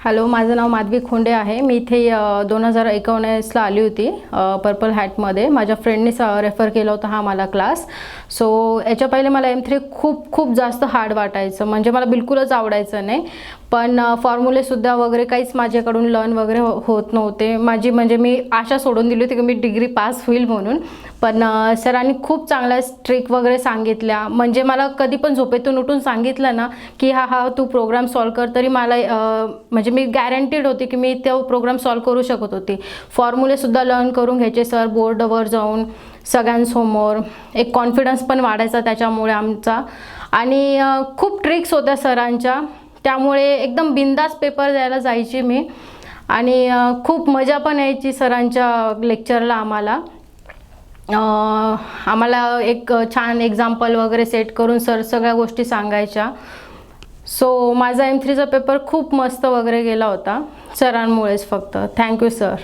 Hello, माझं नाव माधवी खोंडे आहे. मी इथे 2019ला आली होती पर्पल हॅटमध्ये. माझ्या फ्रेंडने रेफर केला होता हा मला क्लास. सो याच्या पहिले मला M3 खूप जास्त हार्ड वाटायचं, म्हणजे मला बिलकुलच आवडायचं नाही. पण फॉर्म्युलेसुद्धा वगैरे काहीच माझ्याकडून लर्न वगैरे होत नव्हते. म्हणजे मी आशा सोडून दिली होती की मी डिग्री पास होईल म्हणून. पण सरांनी खूप चांगल्या ट्रिक वगैरे सांगितल्या. म्हणजे मला कधी पण झोपेतून उठून सांगितलं ना की हा तू प्रोग्राम सॉल्व कर, तरी मला म्हणजे मी गॅरंटीड होते की मी तो प्रोग्राम सॉल्व करू शकत होते. फॉर्म्युलेसुद्धा लर्न करून घ्यायचे सर बोर्डवर जाऊन सगळ्यांसमोर. एक कॉन्फिडन्स पण वाढायचा त्याच्यामुळे आमचा. आणि खूप ट्रिक्स होत्या सरांच्या, त्यामुळे एकदम बिंदास पेपर द्यायला जायची मी. आणि खूप मजा पण यायची सरांच्या लेक्चरला. आम्हाला एक छान एक्झाम्पल वगैरे सेट करून सर सगळ्या गोष्टी सांगायच्या. सो माझा M3चा पेपर खूप मस्त वगैरे गेला होता सरांमुळेच फक्त. Thank you sir.